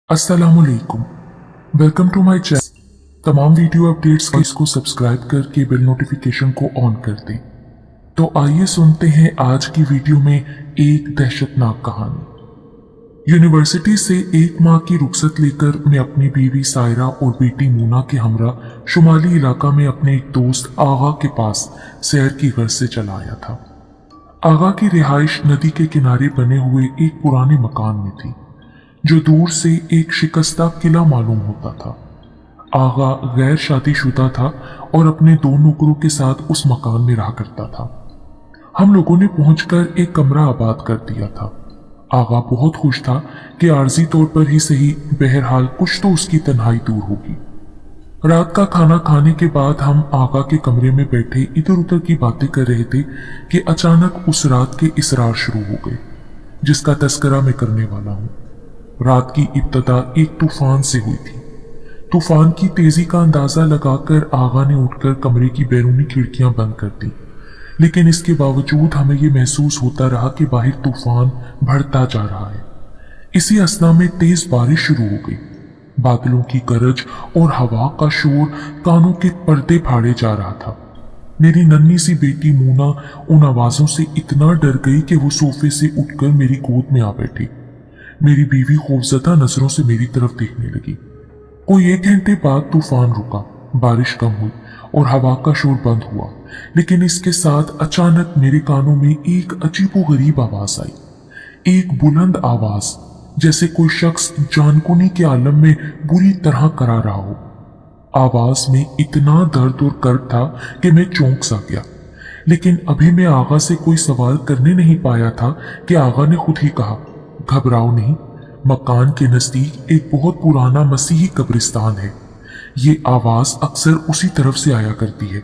अस्सलामुअलैकुम, welcome to my channel. तमाम video updates के इसको सब्सक्राइब करके बेल नोटिफिकेशन को ऑन कर दें। तो आइए सुनते हैं आज की वीडियो में एक दहशतनाक कहानी। यूनिवर्सिटी से एक माह की रुखसत लेकर मैं अपनी बीवी सायरा और बेटी मूना के हमरा शुमाली इलाका में अपने एक दोस्त आगा के पास सैर की गर्ज से चला आया था। आगा की रिहाइश नदी के किनारे बने हुए एक पुराने मकान में थी, जो दूर से एक शिकस्ता किला मालूम होता था। आगा गैर शादीशुदा था और अपने दो नौकरों के साथ उस मकान में रहा करता था। हम लोगों ने पहुंचकर एक कमरा आबाद कर दिया था। आगा बहुत खुश था कि आर्जी तौर पर ही सही, बहरहाल कुछ तो उसकी तन्हाई दूर होगी। रात का खाना खाने के बाद हम आगा के कमरे में बैठे इधर उधर की बातें कर रहे थे कि अचानक उस रात के इसरार शुरू हो गए, जिसका तस्करा मैं करने वाला हूं। रात की इब्तदा एक तूफान से हुई थी। तूफान की तेजी का अंदाजा लगाकर आगा ने उठकर कमरे की बैरूनी खिड़कियां बंद कर दी, लेकिन इसके बावजूद हमें यह महसूस होता रहा कि बाहर तूफान बढ़ता जा रहा है। इसी असना में तेज बारिश शुरू हो गई। बादलों की गरज और हवा का शोर कानों के पर्दे फाड़े जा रहा था। मेरी नन्ही सी बेटी मूना उन आवाजों से इतना डर गई कि वो सोफे से उठकर मेरी गोद में आ बैठी। मेरी बीवी खौफजदा नजरों से मेरी तरफ देखने लगी। कोई 1 घंटे बाद तूफान रुका, बारिश कम हुई और हवा का शोर बंद हुआ, लेकिन इसके साथ अचानक मेरे कानों में एक अजीबोगरीब आवाज आई। एक बुलंद आवाज, जैसे कोई शख्स जानकुनी के आलम में बुरी तरह करा रहा हो। आवाज में इतना दर्द और कर्ब था कि मैं चौंक सा गया। लेकिन अभी मैं आगा से कोई सवाल करने नहीं पाया था कि आगा ने खुद ही कहा, घबराओ नहीं, मकान के नजदीक एक बहुत पुराना मसीही कब्रिस्तान है। ये आवाज अक्सर उसी तरफ से आया करती है।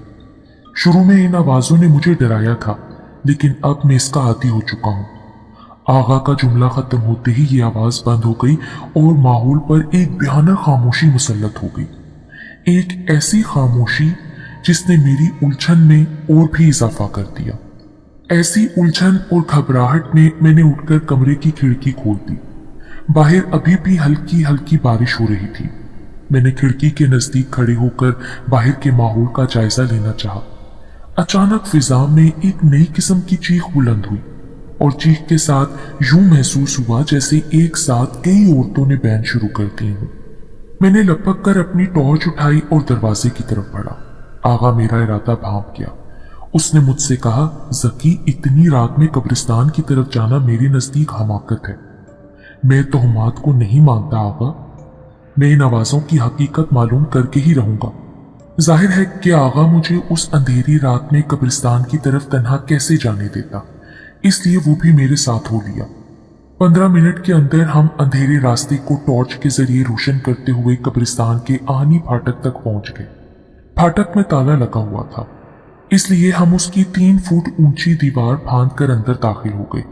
शुरू में इन आवाजों ने मुझे डराया था, लेकिन अब मैं इसका आदी हो चुका हूं। आगा का जुमला खत्म होते ही ये आवाज बंद हो गई और माहौल पर एक भयानक खामोशी मुसल्लत हो गई। एक ऐसी खामोशी जिसने मेरी उलझन में और भी इजाफा कर दिया। ऐसी उलझन और घबराहट में मैंने उठकर कमरे की खिड़की खोल दी। बाहर अभी भी हल्की हल्की बारिश हो रही थी। मैंने खिड़की के नजदीक खड़े होकर बाहर के माहौल का जायजा लेना चाहा। अचानक फिजा में एक नई किस्म की चीख बुलंद हुई और चीख के साथ यूं महसूस हुआ जैसे एक साथ कई औरतों ने बैन शुरू कर दी हो। मैंने लपक कर अपनी टॉर्च उठाई और दरवाजे की तरफ बढ़ा। आगा मेरा इरादा भांप गया। उसने मुझसे कहा, जकी, इतनी रात में कब्रिस्तान की तरफ जाना मेरे नजदीक हमाकत है। मैं तोहमात को नहीं मानता आगा। मैं इन आवाजों की हकीकत मालूम करके ही रहूंगा। जाहिर है कि आगा मुझे उस अंधेरी रात में कब्रिस्तान की तरफ तन्हा कैसे जाने देता, इसलिए वो भी मेरे साथ हो लिया। 15 मिनट के अंदर हम अंधेरे रास्ते को टॉर्च के जरिए रोशन करते हुए कब्रिस्तान के आनी फाटक तक पहुंच गए। फाटक में ताला लगा हुआ था, इसलिए हम उसकी 3 फुट ऊंची दीवार फांद कर अंदर दाखिल हो गए।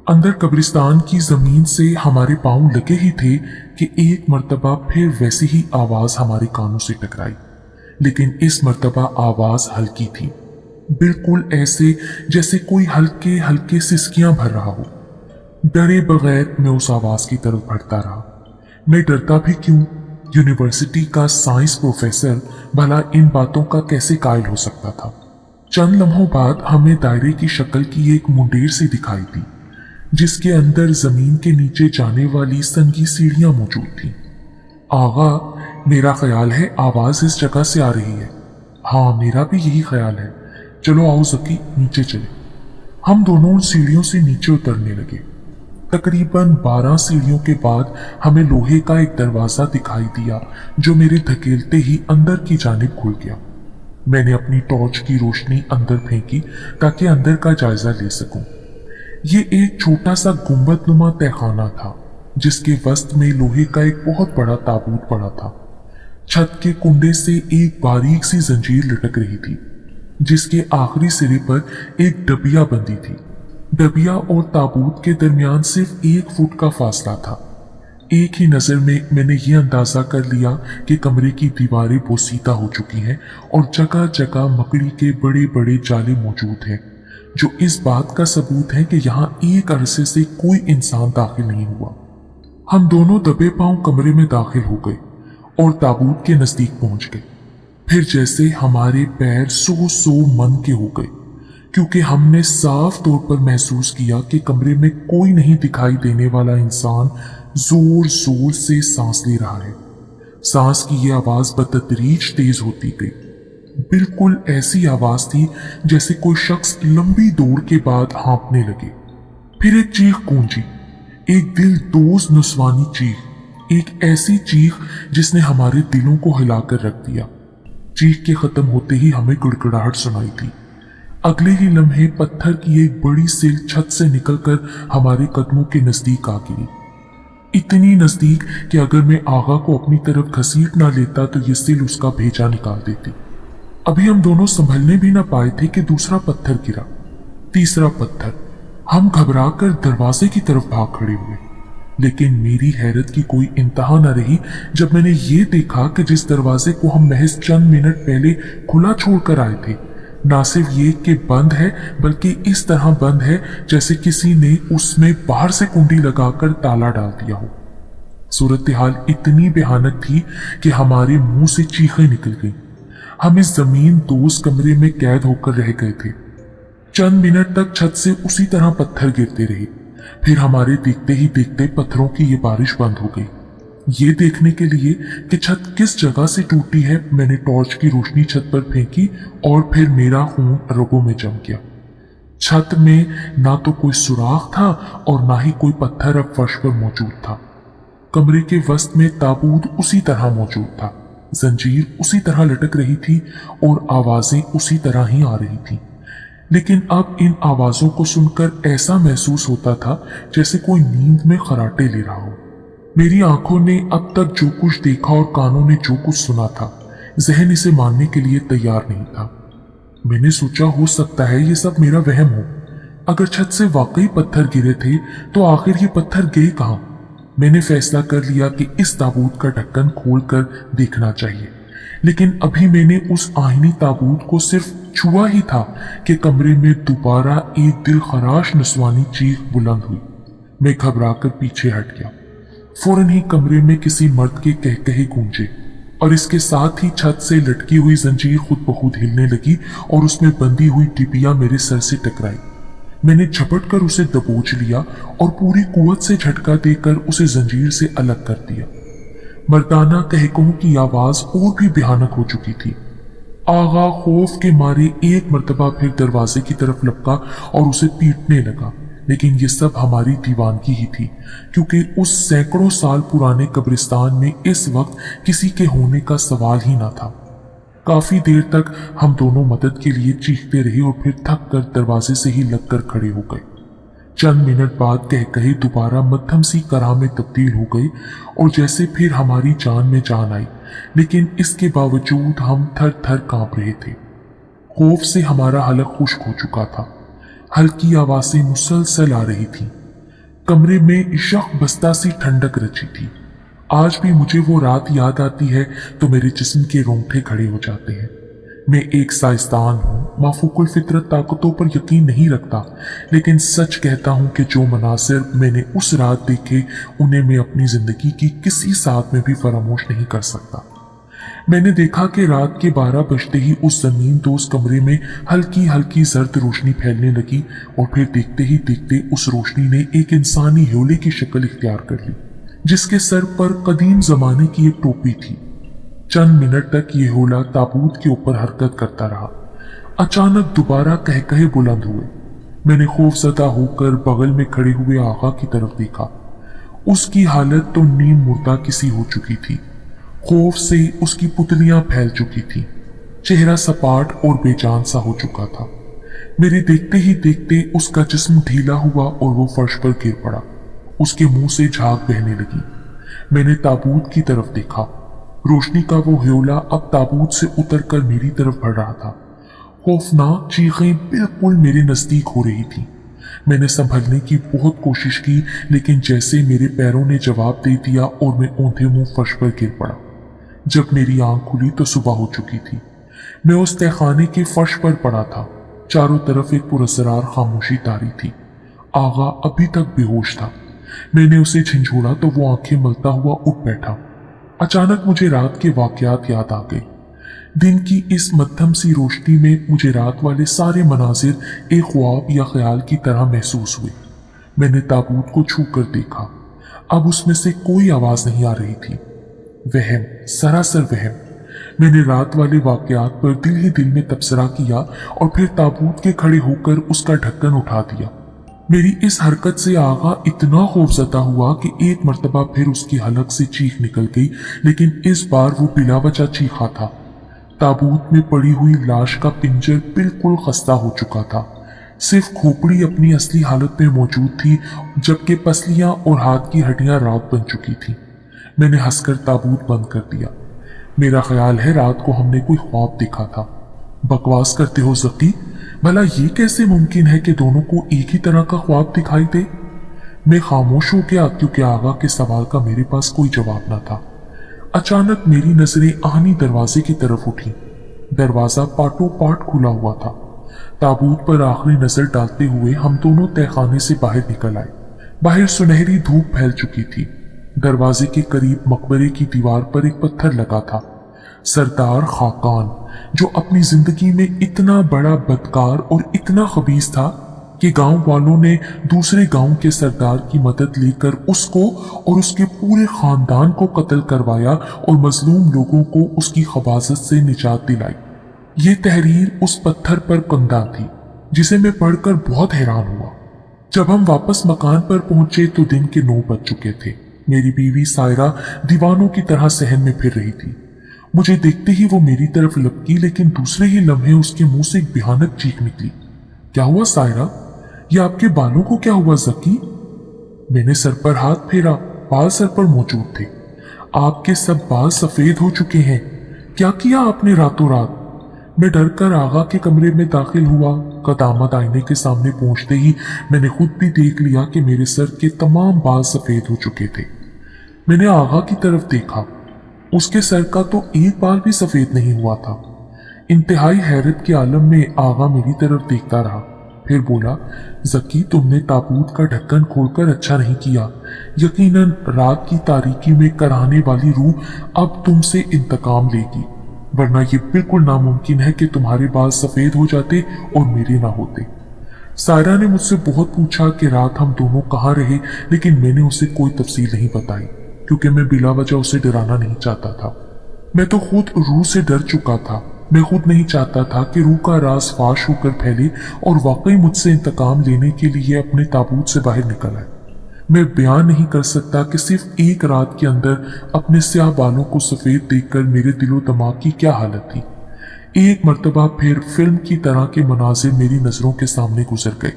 अंदर कब्रिस्तान की जमीन से हमारे पांव लगे ही थे कि एक मर्तबा फिर वैसी ही आवाज हमारे कानों से टकराई, लेकिन इस मर्तबा आवाज हल्की थी, बिल्कुल ऐसे जैसे कोई हल्के हल्के सिसकियां भर रहा हो। डरे बगैर मैं उस आवाज की तरफ बढ़ता रहा। मैं डरता भी क्यों? यूनिवर्सिटी का साइंस प्रोफेसर भला इन बातों का कैसे कायल हो सकता था? चंद लम्हों बाद हमें दायरे की शक्ल की एक मुंडेर सी दिखाई दी, जिसके अंदर जमीन के नीचे जाने वाली संगी सीढ़ियां मौजूद थीं। आगा, मेरा ख्याल है आवाज इस जगह से आ रही है। हाँ, मेरा भी यही ख्याल है। चलो आओ जकी, नीचे चले। हम दोनों उन सीढ़ियों से नीचे उतरने लगे। तकरीबन 12 सीढ़ियों के बाद हमें लोहे का एक दरवाजा दिखाई दिया, जो मेरे धकेलते ही अंदर की जानिब खुल गया। मैंने अपनी टॉर्च की रोशनी अंदर फेंकी ताकि अंदर का जायजा ले सकूं। ये एक छोटा सा गुंबदनुमा तहखाना था, जिसके वस्त में लोहे का एक बहुत बड़ा ताबूत पड़ा था। छत के कुंडे से एक बारीक सी जंजीर लटक रही थी, जिसके आखिरी सिरे पर एक डबिया बंधी थी। डबिया और ताबूत के दरमियान सिर्फ 1 फुट का फासला था। एक ही नजर में मैंने ये अंदाजा कर लिया कि कमरे की दीवारें बोसीदा हो चुकी हैं और जगह जगह मकड़ी के बड़े बड़े जाले मौजूद हैं, जो इस बात का सबूत है कि यहाँ एक अरसे से कोई इंसान दाखिल नहीं हुआ। हम दोनों दबे पांव कमरे में दाखिल हो गए और ताबूत के नजदीक पहुंच गए। फिर जैसे हमारे पैर सो सो मन के हो गए, क्योंकि हमने साफ तौर पर महसूस किया कि कमरे में कोई नहीं दिखाई देने वाला इंसान जोर जोर से सांस ले रहा है। सांस की यह आवाज बतदरीज तेज होती गई। बिल्कुल ऐसी आवाज थी जैसे कोई शख्स लंबी दौड़ के बाद हाँफने लगे। फिर एक चीख गूंजी, एक दिल दोज नुस्वानी चीख, एक ऐसी चीख जिसने हमारे दिलों को हिलाकर रख दिया। चीख के खत्म होते ही हमें गुड़गड़ाहट सुनाई थी। अगले ही लम्हे पत्थर की एक बड़ी सिल छत से निकलकर हमारे कदमों के नजदीक आ गिरी। इतनी नजदीक कि अगर मैं आगा को अपनी तरफ घसीट ना लेता तो ये सिल उसका भेजा निकाल देती। अभी हम दोनों संभलने भी ना पाए थे कि दूसरा पत्थर गिरा, तीसरा पत्थर। हम घबराकर दरवाजे की तरफ भाग खड़े हुए, लेकिन मेरी हैरत की कोई इंतहा न रही जब मैंने ये देखा कि जिस दरवाजे को हम महज चंद मिनट पहले खुला छोड़कर आए थे, ना सिर्फ ये कि बंद है बल्कि इस तरह बंद है जैसे किसी ने उसमें बाहर से कुंडी लगाकर ताला डाल दिया हो। सूरत हाल इतनी भयानक थी कि हमारे मुंह से चीखें निकल गईं। हम इस जमीन दोज कमरे में कैद होकर रह गए थे। चंद मिनट तक छत से उसी तरह पत्थर गिरते रहे। फिर हमारे देखते ही देखते पत्थरों की ये बारिश बंद हो गई। ये देखने के लिए कि छत किस जगह से टूटी है, मैंने टॉर्च की रोशनी छत पर फेंकी और फिर मेरा खून रगों में जम गया। छत में ना तो कोई सुराख था और ना ही कोई पत्थर अब फर्श पर मौजूद था। कमरे के वस्त में ताबूत उसी तरह मौजूद था, जंजीर उसी तरह लटक रही थी और आवाजें उसी तरह ही आ रही थी। लेकिन अब इन आवाजों को सुनकर ऐसा महसूस होता था जैसे कोई नींद में खराटे ले रहा हो। मेरी आंखों ने अब तक जो कुछ देखा और कानों ने जो कुछ सुना था, जहन इसे मानने के लिए तैयार नहीं था। मैंने सोचा हो सकता है ये सब मेरा वहम हो। अगर छत से वाकई पत्थर गिरे थे तो आखिर ये पत्थर गए कहां? मैंने फैसला कर लिया कि इस ताबूत का ढक्कन खोलकर देखना चाहिए। लेकिन अभी मैंने उस आईनी ताबूत को सिर्फ छुआ ही था कि कमरे में दोबारा एक दिल खराश नस्वानी चीख बुलंद हुई। मैं घबराकर पीछे हट गया। फौरन ही कमरे में किसी मर्द के कहकहे गूंजे और इसके साथ ही छत से लटकी हुई जंजीर खुद ब खुद हिलने लगी और उसमें बंधी हुई टिबिया मेरे सर से टकराई। मैंने झपट कर उसे दबोच लिया और पूरी कुव्वत से झटका देकर उसे जंजीर से अलग कर दिया। मर्दाना कहकों की आवाज और भी भयानक हो चुकी थी। आगा खौफ के मारे एक मर्तबा फिर दरवाजे की तरफ लपका और उसे पीटने लगा, लेकिन ये सब हमारी दीवानगी ही थी, क्योंकि उस सैकड़ों साल पुराने कब्रिस्तान में इस वक्त किसी के होने का सवाल ही ना था। काफी देर तक हम दोनों मदद के लिए चीखते रहे और फिर थक कर दरवाजे से ही लगकर खड़े हो गए। चंद मिनट बाद कहकहे दोबारा मध्यम सी कराह में तब्दील हो गई और जैसे फिर हमारी जान में जान आई, लेकिन इसके बावजूद हम थर थर कांप रहे थे। खौफ से हमारा हलक खुश्क हो चुका था। हल्की आवाजें मुसलसल आ रही थी। कमरे में इशक बस्ता सी ठंडक रची थी। आज भी मुझे वो रात याद आती है तो मेरे जिस्म के रोंगटे खड़े हो जाते हैं। मैं एक साइंसदान हूँ, माफूकुल फितरत ताकतों पर यकीन नहीं रखता, लेकिन सच कहता हूँ कि जो मनासिर मैंने उस रात देखे उन्हें मैं अपनी जिंदगी की किसी साथ में भी फरामोश नहीं कर सकता। मैंने देखा कि रात के 12 बजते ही उस जमीन दोस्त कमरे में हल्की हल्की जर्द रोशनी फैलने लगी और फिर देखते ही देखते उस रोशनी ने एक इंसानी ह्योले की शक्ल इख्तियार कर ली, जिसके सर पर कदीम जमाने की एक टोपी थी। चंद मिनट तक ये ह्योला ताबूत के ऊपर हरकत करता रहा। अचानक दोबारा कहकहे बुलंद हुए। मैंने खौफजदा होकर बगल में खड़े हुए आगा की तरफ देखा। उसकी हालत तो नीम मुर्दा किसी हो चुकी थी। खौफ से उसकी पुतलियां फैल चुकी थी। चेहरा सपाट और बेजान सा हो चुका था। मेरे देखते ही देखते उसका जिस्म ढीला हुआ और वो फर्श पर गिर पड़ा। उसके मुंह से झाग बहने लगी। मैंने ताबूत की तरफ देखा। रोशनी का वो ह्योला अब ताबूत से उतरकर मेरी तरफ बढ़ रहा था। खौफनाक चीखें बिल्कुल मेरे नजदीक हो रही थी। मैंने संभलने की बहुत कोशिश की, लेकिन जैसे मेरे पैरों ने जवाब दे दिया और मैं औंधे मुंह फर्श पर गिर पड़ा। जब मेरी आंख खुली तो सुबह हो चुकी थी। मैं उस तहखाने के फर्श पर पड़ा था। चारों तरफ एक पुरअसरार खामोशी तारी थी। आगा अभी तक बेहोश था। मैंने उसे झिंझोड़ा तो वो आंखें मलता हुआ उठ बैठा। अचानक मुझे रात के वाकयात याद आ गए। दिन की इस मध्यम सी रोशनी में मुझे रात वाले सारे मनाजिर एक ख्वाब या ख्याल की तरह महसूस हुए। मैंने ताबूत को छू कर देखा। अब उसमें से कोई आवाज नहीं आ रही थी। वहम, सरासर वहम। मैंने रात वाले वाकयात पर दिल ही दिल में तबसरा किया और फिर ताबूत के खड़े होकर उसका ढक्कन उठा दिया। मेरी इस हरकत से आगा इतना खौफजदा हुआ कि एक मर्तबा फिर उसकी हलक से चीख निकल गई, लेकिन इस बार वो बिला वजह चीखा था। ताबूत में पड़ी हुई लाश का पिंजर बिल्कुल खस्ता हो चुका था। सिर्फ खोपड़ी अपनी असली हालत में मौजूद थी, जबकि पसलियां और हाथ की हड्डियां राख बन चुकी थी। मैंने हंसकर ताबूत बंद कर दिया। मेरा ख्याल है रात को हमने कोई ख्वाब देखा था। बकवास करते हो ज़की, भला ये कैसे मुमकिन है कि दोनों को एक ही तरह का ख्वाब दिखाई दे? मैं खामोश हो गया क्योंकि आगा के सवाल का मेरे पास कोई जवाब न था। अचानक मेरी नजरें आहनी दरवाजे की तरफ उठी। दरवाजा पाटो पाट खुला हुआ था। ताबूत पर आखिरी नजर डालते हुए हम दोनों तहखाने से बाहर निकल आए। बाहर सुनहरी धूप फैल चुकी थी। दरवाजे के करीब मकबरे की दीवार पर एक पत्थर लगा था। सरदार खाकान, जो अपनी जिंदगी में इतना बड़ा बदकार और इतना खबीस था कि गांव वालों ने दूसरे गांव के सरदार की मदद लेकर उसको और उसके पूरे खानदान को कत्ल करवाया और मजलूम लोगों को उसकी खबाजत से निजात दिलाई। ये तहरीर उस पत्थर पर कंदा थी, जिसे मैं पढ़कर बहुत हैरान हुआ। जब हम वापस मकान पर पहुंचे तो दिन के 9 बज चुके थे। मेरी बीवी सायरा दीवानों की तरह सहन में फिर रही थी। मुझे देखते ही वो मेरी तरफ लपकी, लेकिन दूसरे ही लम्हे उसके मुंह से एक भयानक चीख निकली। क्या हुआ सायरा? ये आपके बालों को क्या हुआ ज़की? मैंने सर पर हाथ फेरा। बाल सर पर मौजूद थे। आपके सब बाल सफेद हो चुके हैं। क्या किया आपने रातों रात? मैं डर कर आगा के कमरे में दाखिल हुआ। कदामत आईने के सामने पहुंचते ही मैंने खुद भी देख लिया कि मेरे सर के तमाम बाल सफेद हो चुके थे। मैंने आगा की तरफ देखा। उसके सर का तो एक बाल भी सफेद नहीं हुआ था। इंतहाई हैरत के आलम में आगा मेरी तरफ देखता रहा, फिर बोला, ज़की, तुमने ताबूत का ढक्कन खोलकर अच्छा नहीं किया। यकीनन रात की तारीकी में कराहने वाली रूह अब तुमसे इंतकाम लेगी, वरना ये बिल्कुल नामुमकिन है कि तुम्हारे बाल सफेद हो जाते और मेरे ना होते। सायरा ने मुझसे बहुत पूछा कि रात हम दोनों कहाँ रहे, लेकिन मैंने उसे कोई तफसील नहीं बताई, क्योंकि मैं बिला वजह उसे डराना नहीं चाहता था। मैं तो खुद रूह से डर चुका था। मैं खुद नहीं चाहता था कि रूह का राज फाश होकर फैले और वाकई मुझसे इंतकाम लेने के लिए अपने ताबूत से बाहर निकल आए। मैं बयान नहीं कर सकता कि सिर्फ एक रात के अंदर अपने स्याह बालों को सफेद देखकर मेरे दिलो दिमाग की क्या हालत थी। एक मर्तबा फिर फिल्म की तरह के मनाजिर मेरी नजरों के सामने गुजर गए।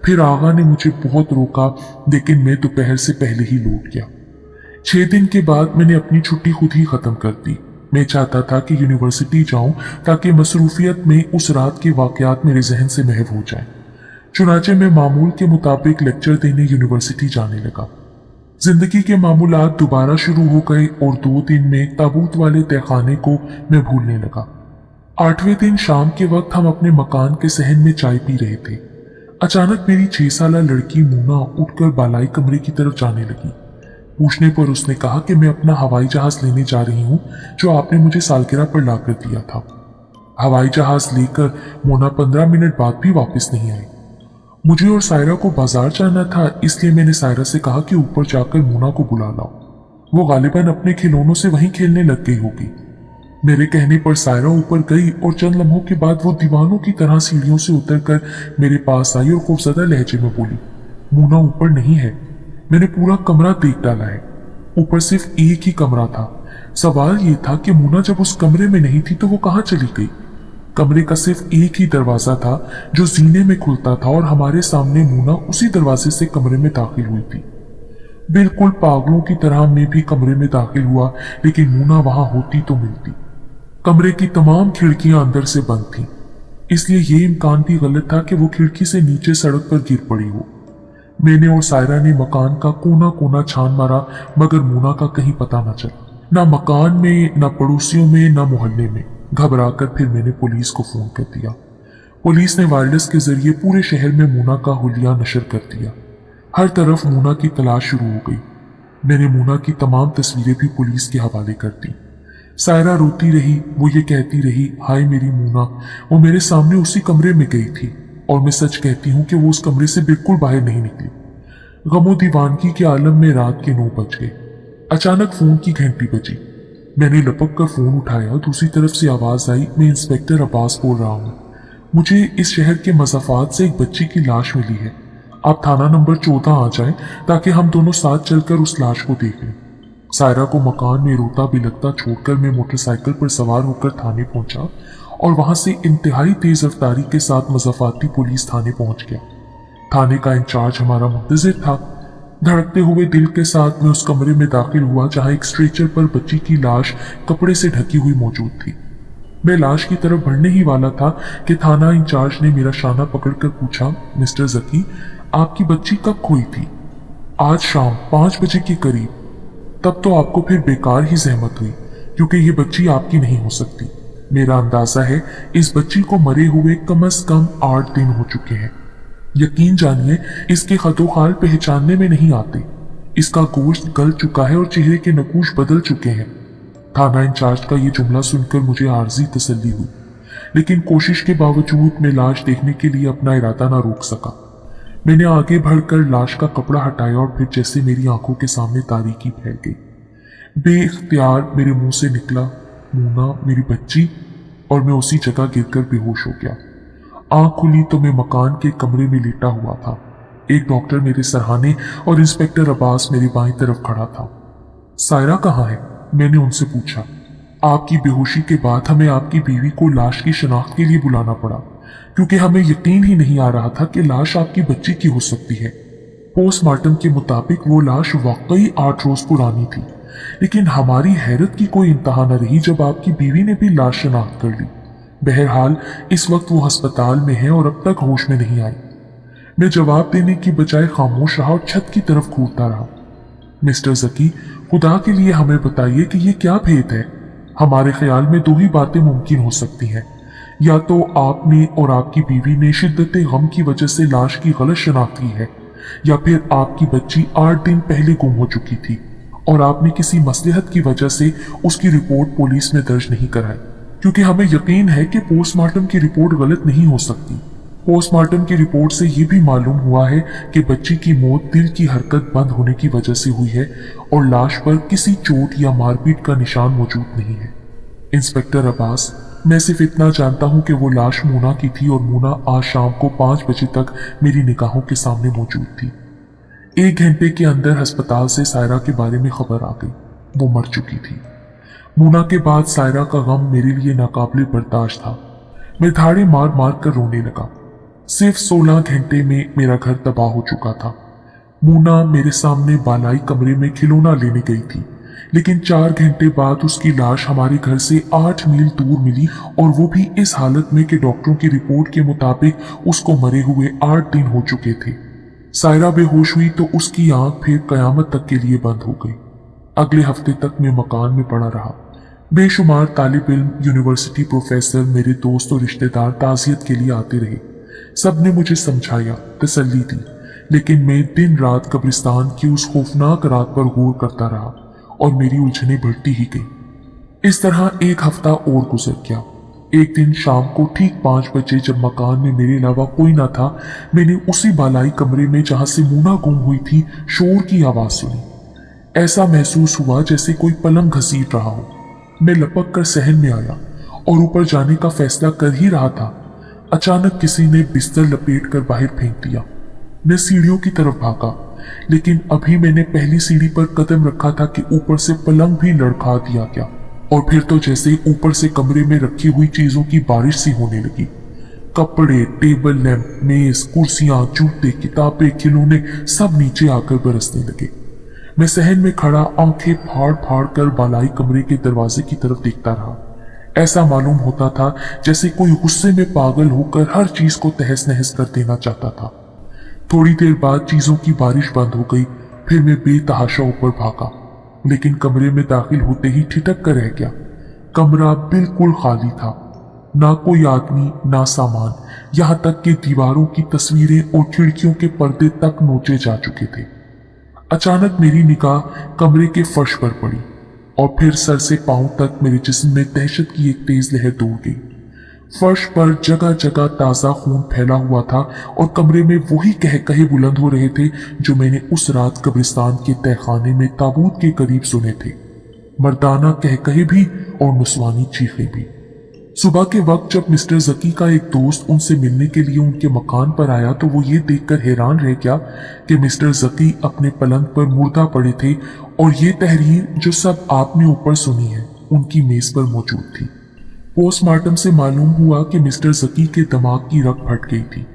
फिर आगा ने मुझे बहुत रोका, लेकिन मैं दोपहर से पहले ही लौट गया। 6 दिन के बाद मैंने अपनी छुट्टी खुद ही खत्म कर दी। मैं चाहता था कि यूनिवर्सिटी जाऊं ताकि मसरूफियत में उस रात के वाकयात मेरे जहन से महव हो जाएं। चुनाचे मैं मामूल के मुताबिक लेक्चर देने यूनिवर्सिटी जाने लगा। जिंदगी के मामूलात दोबारा शुरू हो गए और 2 दिन में ताबूत वाले तहखाने को मैं भूलने लगा। 8वें दिन शाम के वक्त हम अपने मकान के सहन में चाय पी रहे थे। अचानक मेरी 6 साला लड़की मूना उठकर बालाई कमरे की तरफ जाने लगी। पूछने पर उसने कहा कि मैं अपना हवाई जहाज लेने जा रही हूँ, जो आपने मुझे सालगिरह पर लाकर दिया था। हवाई जहाज लेकर मोना 15 मिनट बाद भी वापस नहीं आई। मुझे और सायरा को बाजार जाना था, इसलिए मैंने सायरा से कहा कि ऊपर जाकर मोना को बुला लाओ। वो गालिबन अपने खिलौनों से वहीं खेलने लग गई होगी। मेरे कहने पर सायरा ऊपर गई और चंद लम्हों के बाद वो दीवानों की तरह सीढ़ियों से उतरकर मेरे पास आई और खौफजदा लहजे में बोली, मोना ऊपर नहीं है। मैंने पूरा कमरा देख डाला है। ऊपर सिर्फ एक ही कमरा था। सवाल ये था कि मोना जब उस कमरे में नहीं थी तो वो कहाँ चली गई। कमरे का सिर्फ एक ही दरवाजा था जो सीने में खुलता था और हमारे सामने मोना उसी दरवाजे से कमरे में दाखिल हुई थी। बिल्कुल पागलों की तरह मैं भी कमरे में दाखिल हुआ, लेकिन मोना वहां होती तो मिलती। कमरे की तमाम खिड़कियां अंदर से बंद थीं, इसलिए ये इम्कान भी गलत था कि वो खिड़की से नीचे सड़क पर गिर पड़ी हो। मैंने और सायरा ने मकान का कोना कोना छान मारा, मगर मोना का कहीं पता न चला। ना मकान में, ना पड़ोसियों में, ना मोहल्ले में। घबराकर फिर मैंने पुलिस को फोन कर दिया। पुलिस ने वायरलेस के जरिए पूरे शहर में मोना का हुलिया नशर कर दिया। हर तरफ मूना की तलाश शुरू हो गई। मैंने मूना की तमाम तस्वीरें भी पुलिस के हवाले कर दी। सायरा रोती रही, वो ये कहती रही, हाय मेरी मूना, वो मेरे सामने उसी कमरे में गई थी और मैं सच कहती हूँ कि वो उस कमरे से बिल्कुल बाहर नहीं निकली। गमो दीवानगी के आलम में रात के 9 बज गए। अचानक फोन की घंटी बजी। मैंने लपक कर फोन उठाया। दूसरी तरफ से आवाज आई, मैं इंस्पेक्टर अब्बास बोल रहा हूँ। मुझे इस शहर के मज़ाफात से एक बच्ची की लाश मिली है। आप थाना नंबर 14 आ जाएं ताकि हम दोनों साथ चलकर उस लाश को देख लें। सायरा को मकान में रोता बिलखता छोड़कर मैं मोटरसाइकिल पर सवार होकर थाने पहुंचा और वहां से इंतहाई तेज रफ्तारी के साथ मज़ाफाती पुलिस थाने पहुंच गया। थाने का इंचार्ज हमारा मुंतजिर था। धड़कते हुए दिल के साथ मैं उस कमरे में दाखिल हुआ जहां एक स्ट्रेचर पर बच्ची की लाश कपड़े से ढकी हुई मौजूद थी। मैं लाश की तरफ बढ़ने ही वाला था कि थाना इंचार्ज ने मेरा शाना पकड़कर पूछा, मिस्टर जकी, आपकी बच्ची कब खोई थी? आज शाम 5 बजे के करीब। तब तो आपको फिर बेकार ही जहमत हुई, क्योंकि ये बच्ची आपकी नहीं हो सकती। मेरा अंदाजा है इस बच्ची को मरे हुए कम से कम 8 दिन हो चुके हैं। यकीन जानिए, इसके खतोखाल पहचानने में नहीं आते। इसका गोश्त गल चुका है और चेहरे के नकूश बदल चुके हैं। थाना इंचार्ज का ये जुमला सुनकर मुझे आर्जी तसल्ली हुई, लेकिन कोशिश के बावजूद मैं लाश देखने के लिए अपना इरादा ना रोक सका। मैंने आगे बढ़कर लाश का कपड़ा हटाया और फिर जैसे मेरी आंखों के सामने तारीकी फैल गई। बेइख्तियार मेरे मुंह से निकला, मूना मेरी बच्ची, और मैं उसी जगह गिरकर बेहोश हो गया। आंख खुली तो मैं मकान के कमरे में लेटा हुआ था। एक डॉक्टर मेरे सरहाने और इंस्पेक्टर अब्बास मेरी बाईं तरफ खड़ा था। सायरा कहाँ है? मैंने उनसे पूछा। आपकी बेहोशी के बाद हमें आपकी बीवी को लाश की शनाख्त के लिए बुलाना पड़ा, क्योंकि हमें यकीन ही नहीं आ रहा था कि लाश आपकी बच्ची की हो सकती है। पोस्टमार्टम के मुताबिक वो लाश वाकई 8 रोज पुरानी थी, लेकिन हमारी हैरत की कोई इंतहा न रही जब आपकी बीवी ने भी लाश शनाख्त कर ली। बहरहाल इस वक्त वो अस्पताल में है और अब तक होश में नहीं आई। मैं जवाब देने की बजाय खामोश रहा और छत की तरफ घूरता रहा। मिस्टर जकी, खुदा के लिए हमें बताइए कि ये क्या भेद है? हमारे ख्याल में 2 ही बातें मुमकिन हो सकती हैं। या तो आपने और आपकी बीवी ने शिद्दत गम की वजह से लाश की गलत शनाख्त की है, या फिर आपकी बच्ची 8 दिन पहले गुम हो चुकी थी और आपने किसी मसलहत की वजह से उसकी रिपोर्ट पुलिस में दर्ज नहीं कराई, क्योंकि हमें यकीन है कि पोस्टमार्टम की रिपोर्ट गलत नहीं हो सकती। पोस्टमार्टम की रिपोर्ट से यह भी मालूम हुआ है कि बच्ची की मौत दिल की हरकत बंद होने की वजह से हुई है और लाश पर किसी चोट या मारपीट का निशान मौजूद नहीं है। इंस्पेक्टर अब्बास, मैं सिर्फ इतना जानता हूं कि वो लाश मूना की थी और मूना आज शाम को 5 बजे तक मेरी निगाहों के सामने मौजूद थी। 1 घंटे के अंदर अस्पताल से सायरा के बारे में खबर आ गई। वो मर चुकी थी। मूना के बाद सायरा का गम मेरे लिए नाकाबिले बर्दाश्त था। मैं धाड़े मार मार कर रोने लगा। सिर्फ 16 घंटे में मेरा घर तबाह हो चुका था। मूना मेरे सामने बालाई कमरे में खिलौना लेने गई थी, लेकिन 4 घंटे बाद उसकी लाश हमारे घर से 8 मील दूर मिली, और वो भी इस हालत में कि डॉक्टरों की रिपोर्ट के मुताबिक उसको मरे हुए 8 दिन हो चुके थे। सायरा बेहोश हुई तो उसकी आंख फिर कयामत तक के लिए बंद हो गई। अगले हफ्ते तक मैं मकान में पड़ा रहा। बेशुमार तालिब इल्म, यूनिवर्सिटी प्रोफेसर, मेरे दोस्त और रिश्तेदार ताज़ियत के लिए आते रहे। सब ने मुझे समझाया, तसल्ली दी, लेकिन मैं दिन रात कब्रिस्तान की उस खौफनाक रात पर गौर करता रहा और मेरी उलझनें बढ़ती ही गई। इस तरह 1 हफ्ता और गुजर गया। एक दिन शाम को ठीक 5 बजे जब मकान में मेरे अलावा कोई ना था, मैंने उसी बालाई कमरे में जहां से मूना गुम हुई थी शोर की आवाज सुनी। ऐसा महसूस हुआ जैसे कोई पलंग घसीट रहा हो। मैं लपक कर सहन में आया और ऊपर जाने का फैसला कर ही रहा था, अचानक किसी ने बिस्तर लपेट कर बाहर फेंक दिया। मैं सीढ़ियों की तरफ भागा, लेकिन अभी मैंने पहली सीढ़ी पर कदम रखा था कि ऊपर से पलंग भी लड़खा दिया गया, और फिर तो जैसे ऊपर से कमरे में रखी हुई चीजों की बारिश सी होने लगी। कपड़े, टेबल लैंप, मेज, कुर्सियां, जूते, किताबें, खिलौने सब नीचे आकर बरसने लगे। मैं सहन में खड़ा आंखें फाड़ फाड़ कर बालाई कमरे के दरवाजे की तरफ देखता रहा। ऐसा मालूम होता था जैसे कोई गुस्से में पागल होकर हर चीज को तहस नहस कर देना चाहता था। थोड़ी देर बाद चीजों की बारिश बंद हो गई। फिर मैं बेतहाशा ऊपर भागा, लेकिन कमरे में दाखिल होते ही ठिठक कर रह गया। कमरा बिल्कुल खाली था। ना कोई आदमी, ना सामान, यहाँ तक कि दीवारों की तस्वीरें और खिड़कियों के पर्दे तक नोचे जा चुके थे। अचानक मेरी निगाह कमरे के फर्श पर पड़ी और फिर सर से पांव तक मेरे जिस्म में दहशत की एक तेज लहर दौड़ गई। फर्श पर जगह जगह ताजा खून फैला हुआ था और कमरे में वही कहे बुलंद हो रहे थे जो मैंने उस रात कब्रिस्तान के तहखाने में ताबूत के करीब सुने थे। मर्दाना कहे भी और नुस्वानी चीखें भी। सुबह के वक्त जब मिस्टर जकी का एक दोस्त उनसे मिलने के लिए उनके मकान पर आया तो वो ये देखकर हैरान रह गया कि मिस्टर जकी अपने पलंग पर मुर्दा पड़े थे और ये तहरीर जो सब आपने ऊपर सुनी है उनकी मेज पर मौजूद थी। पोस्टमार्टम से मालूम हुआ कि मिस्टर जकी के दिमाग की रग फट गई थी।